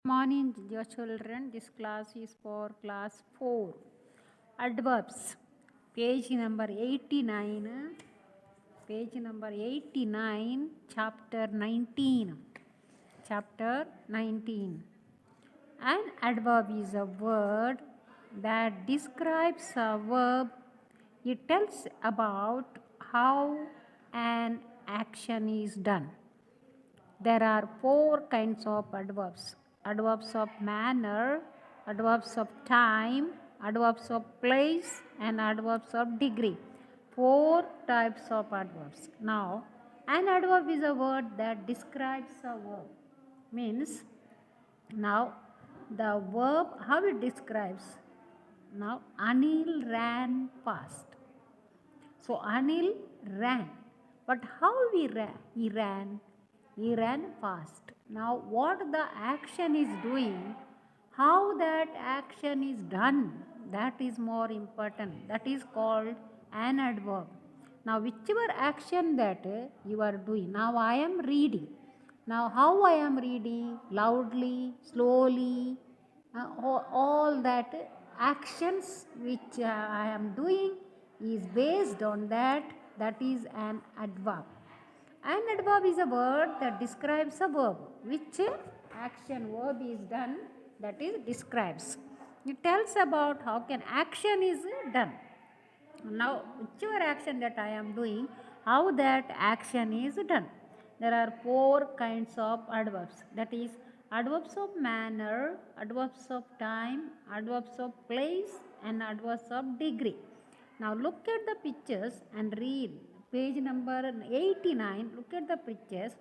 Morning, dear children. This class is for class 4. Adverbs. Page number 89. Page number 89, chapter 19. Chapter 19. An adverb is a word that describes a verb. It tells about how an action is done. There are four kinds of adverbs: adverbs of manner, adverbs of time, adverbs of place, and adverbs of degree. Four types of adverbs. Now, an adverb is a word that describes a verb. Means, now the verb, how it describes. Now, Anil ran fast. So Anil ran. But how he ran? He ran. He ran fast. Now what the action is doing, how that action is done, that is more important. That is called an adverb. Now whichever action that you are doing, now I am reading. Now how I am reading? Loudly, slowly, all that actions which I am doing is based on that is an adverb. An adverb is a word that describes a verb. Which action verb is done, that is describes. It tells about how can action is done. Now whichever action that I am doing, how that action is done. There are four kinds of adverbs, that is adverbs of manner, adverbs of time, adverbs of place, and adverbs of degree. Now look at the pictures and read page number 89. Look at the pictures.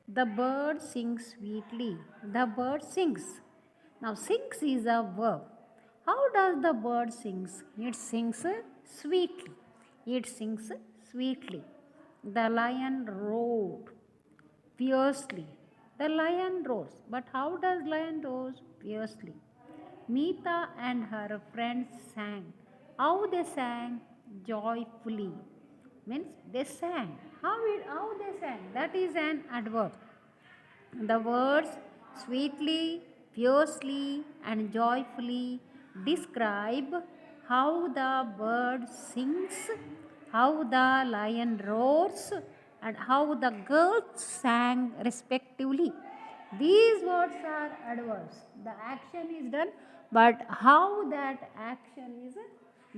The bird sings sweetly. The bird sings. Now sings is a verb. How does the bird sings? It sings sweetly. It sings sweetly. The lion roared fiercely. The lion roars. But how does lion roar? Fiercely. Meeta and her friends sang. How they sang? Joyfully. Means they sang. How they sang? That is an adverb. The words sweetly, fiercely, and joyfully describe how the bird sings, how the lion roars, and how the girls sang respectively. These words are adverbs. The action is done, but how that action is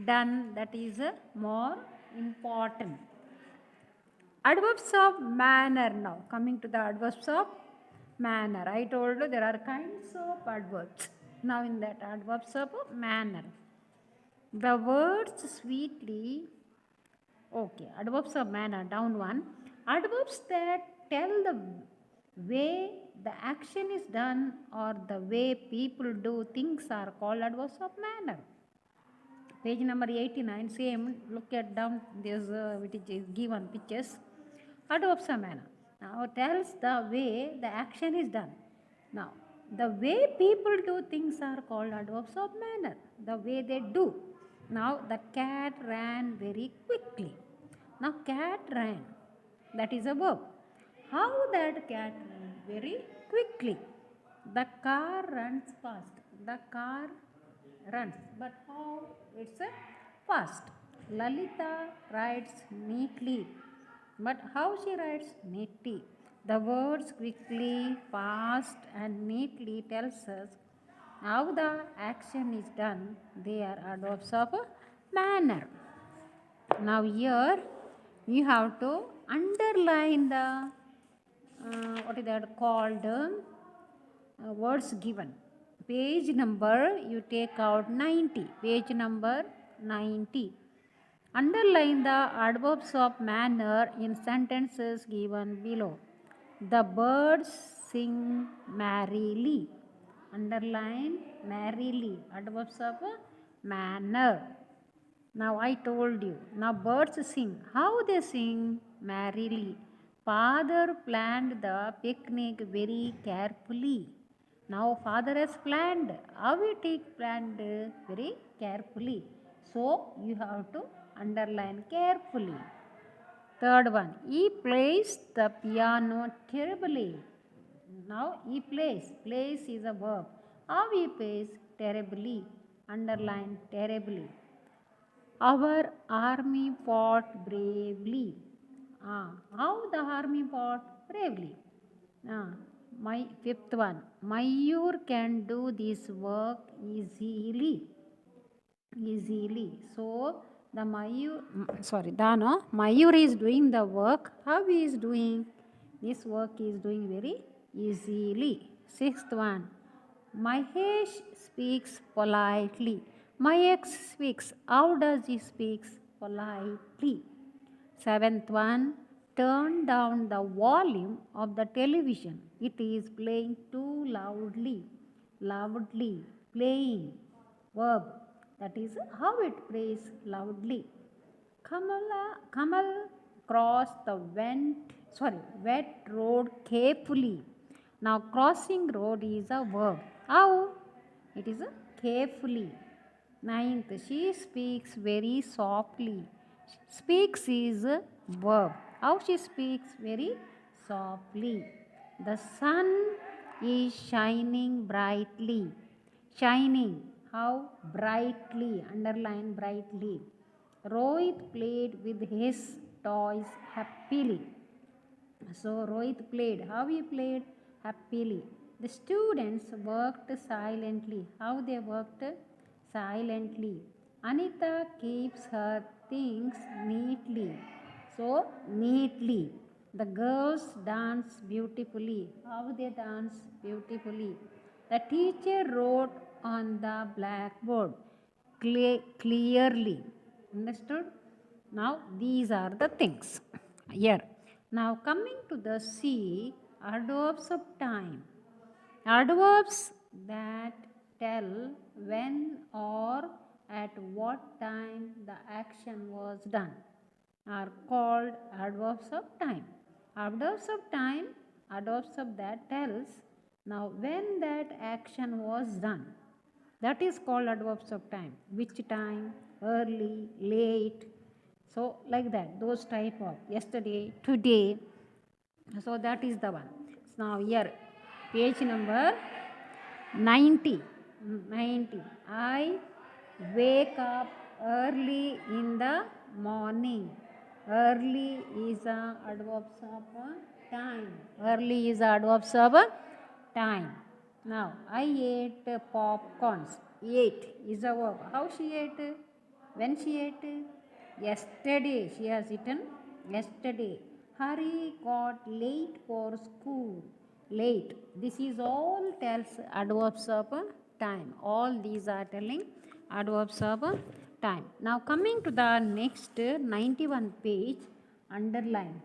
done, that is more important. Adverbs of manner now. Coming to the adverbs of manner. I told you there are kinds of adverbs. Now in that adverbs of manner. The words sweetly. Okay, adverbs of manner, down one. Adverbs that tell the way the action is done or the way people do things are called adverbs of manner. Page number 89, same, look at down, there's which is given pictures. Adverbs of manner. Now tells the way the action is done. Now, the way people do things are called adverbs of manner. The way they do. Now, the cat ran very quickly. Now, cat ran. That is a verb. How that cat ran very quickly. The car runs fast. The car runs. But how? It's a fast. Lalita rides neatly. But how she writes? Neatly. The words quickly, fast, and neatly tells us how the action is done. They are adverbs of manner. Now here you have to underline the what is that called words given. Page number you take out 90. Page number 90. Underline the adverbs of manner in sentences given below. The birds sing merrily. Underline merrily. Adverbs of manner. Now I told you. Now birds sing. How they sing? Merrily. Father planned the picnic very carefully. Now father has planned. How it planned very carefully. So you have to underline carefully. Third one. He plays the piano terribly. Now he plays. Plays is a verb. How he plays? Terribly. Underline terribly. Our army fought bravely. How the army fought bravely? Ah, my fifth one. Mayur can do this work easily. Easily. So the Mayur is doing the work. How he is doing? This work is doing very easily. Sixth one. Mahesh speaks politely. Mahesh speaks. How does he speaks? Politely. Seventh one, turn down the volume of the television. It is playing too loudly. Loudly. Playing. Verb. That is how it plays loudly. Kamal crossed the wet road carefully. Now crossing road is a verb. How? It is a carefully. Ninth, she speaks very softly. Speaks is a verb. How she speaks? Very softly. The sun is shining brightly. Shining. How? Brightly. Underline brightly. Rohit played with his toys happily. So Rohit played. How he played? Happily. The students worked silently. How they worked? Silently. Anita keeps her things neatly. So neatly. The girls dance beautifully. How they dance beautifully. The teacher wrote on the blackboard clearly. Understood? Now these are the things here. Now coming to the C, adverbs of time. Adverbs that tell when or at what time the action was done are called adverbs of time. Adverbs of time, adverbs of that tells now when that action was done. That is called adverbs of time. Which time? Early, late. So like that. Those type of yesterday, today. So that is the one. Now here, page number 90. 90. I wake up early in the morning. Early is a adverbs of time. Early is a adverbs of time. Now I ate popcorns. Ate is a verb. How she ate? When she ate? Yesterday. She has eaten yesterday. Hari got late for school. Late. This is all tells adverbs of time. All these are telling adverbs of time. Now coming to the next 91 page, underline.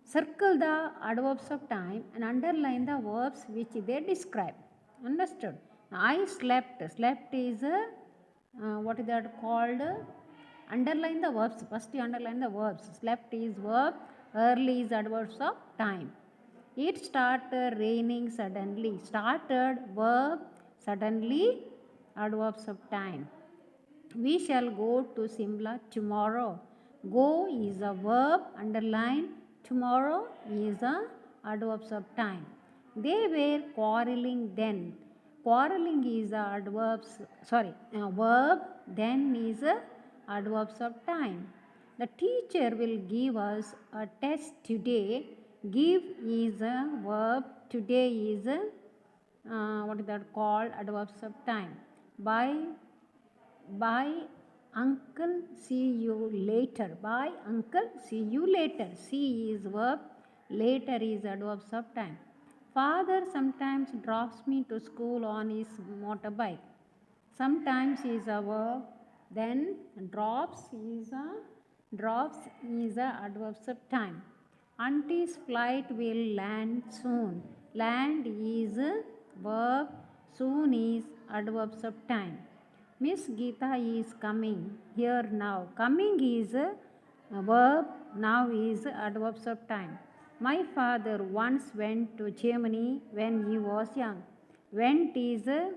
Circle the adverbs of time and underline the verbs which they describe. Understood? Now, I slept. Slept is what is that called? Underline the verbs. First you underline the verbs. Slept is verb. Early is adverbs of time. It started raining suddenly. Started verb. Suddenly adverbs of time. We shall go to Simla tomorrow. Go is a verb, underline. Tomorrow is a adverbs of time. They were quarreling then. Quarreling is a verb, then is a adverbs of time. The teacher will give us a test today. Give is a verb, today is a what is that called adverbs of time. Bye, uncle, see you later. Bye, uncle, see you later. See is verb, later is adverbs of time. Father sometimes drops me to school on his motorbike. Sometimes is a verb, then drops is a adverbs of time. Auntie's flight will land soon. Land is a verb, soon is adverbs of time. Miss Geeta is coming here now. Coming is a verb, now is adverbs of time. My father once went to Germany when he was young. Went is a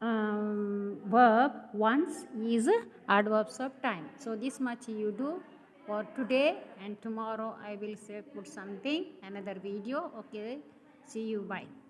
verb, once is adverbs of time. So this much you do for today, and tomorrow I will say put something, another video. Okay, see you, bye.